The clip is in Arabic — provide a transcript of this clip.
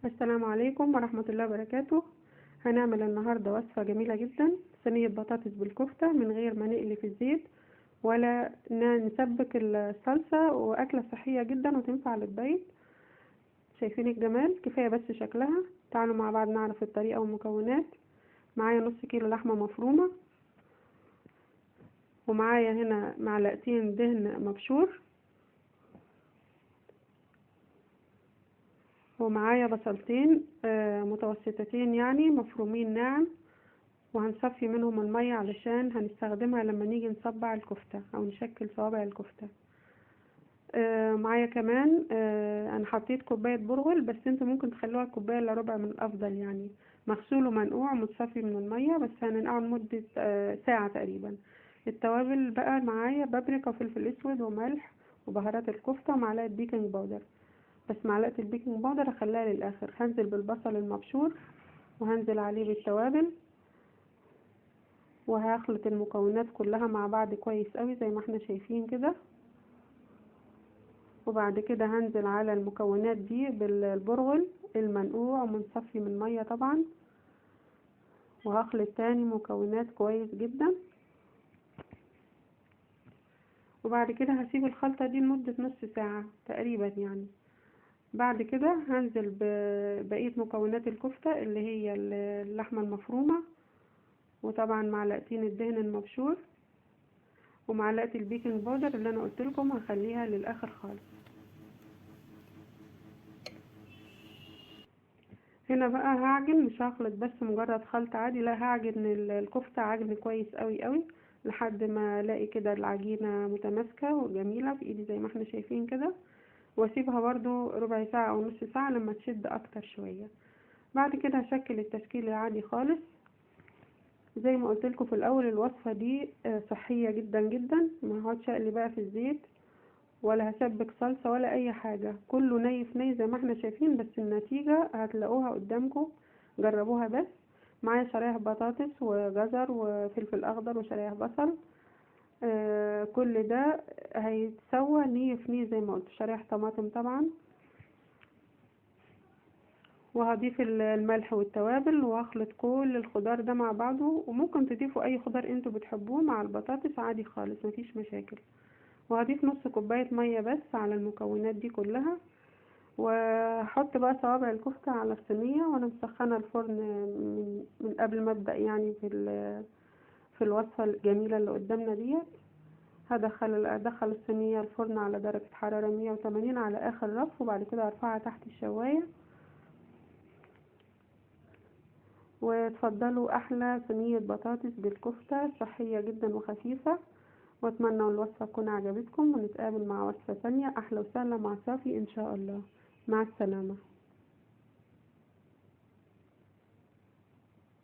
السلام عليكم ورحمة الله وبركاته. هنعمل النهاردة وصفة جميلة جدا، صينية بطاطس بالكفتة من غير ما نقلي في الزيت ولا نسبك الصلصة، وأكلة صحية جدا وتنفع للدايت. شايفين الجمال؟ كفاية بس شكلها. تعالوا مع بعض نعرف الطريقة والمكونات. معايا نص كيلو لحمة مفرومة، ومعايا هنا معلقتين دهن مبشور، ومعايا بصلتين متوسطتين يعني مفرومين ناعم، وهنصفي منهم المية علشان هنستخدمها لما نيجي نصبع الكفتة او نشكل صوابع الكفتة. معايا كمان انا حطيت كوباية برغل، بس انتوا ممكن تخلوها كوباية الا ربع من الافضل، يعني مغسول ومنقوع ومتصفي من المية، بس هننقعه لمدة ساعة تقريبا. التوابل بقى معايا بابريكا وفلفل اسود وملح وبهارات الكفتة ومعلقة بيكنج باودر، بس معلقة البيكنج باودر هخليها للاخر. هنزل بالبصل المبشور وهنزل عليه بالتوابل، وهخلط المكونات كلها مع بعض كويس قوي زي ما احنا شايفين كده. وبعد كده هنزل على المكونات دي بالبرغل المنقوع ومنصفي من المية طبعا، وهخلط تاني مكونات كويس جدا. وبعد كده هسيب الخلطة دي لمدة نص ساعة تقريبا يعني. بعد كده هنزل ببقية مكونات الكفتة اللي هي اللحمة المفرومة، وطبعا معلقتين الدهن المبشور ومعلقة البيكنج باودر اللي انا قلت لكم هخليها للاخر خالص. هنا بقى هعجن، مش هخلط بس مجرد خلط عادي، لا هعجن الكفتة عجن كويس قوي قوي لحد ما الاقي كده العجينة متماسكة وجميلة في ايدي زي ما احنا شايفين كده، واسيبها برضو ربع ساعة او نص ساعة لما تشد اكتر شوية. بعد كده هشكل التشكيل العادي خالص. زي ما قلت لكم في الاول، الوصفة دي صحية جدا جدا، ما هقعدش اقلي بقى في الزيت ولا هسبك صلصة ولا اي حاجة، كله ني في ني زي ما احنا شايفين، بس النتيجة هتلاقوها قدامكم، جربوها بس. معايا شرايح بطاطس وجزر وفلفل اخضر وشرايح بصل، كل ده هيتسوى ني في ني زي ما قلت. شرايح طماطم طبعا، وهضيف الملح والتوابل وهخلط كل الخضار ده مع بعضه، وممكن تضيفوا اي خضار انتوا بتحبوه مع البطاطس عادي خالص مفيش مشاكل. وهضيف نص كوباية مية بس على المكونات دي كلها، وهحط بقى صوابع الكفتة على الصينية وانا مسخنة الفرن من قبل ما ابدأ يعني في الوصفة الجميلة اللي قدامنا ديت. هدخل الصينية الفرن على درجة حرارة 180 على اخر رف، وبعد كده ارفعها تحت الشواية. وتفضلوا احلى صينية بطاطس بالكفتة، صحية جدا وخفيفة. واتمنى الوصفة تكون عجبتكم، ونتقابل مع وصفة ثانية احلى وسهلة مع صافي ان شاء الله. مع السلامة.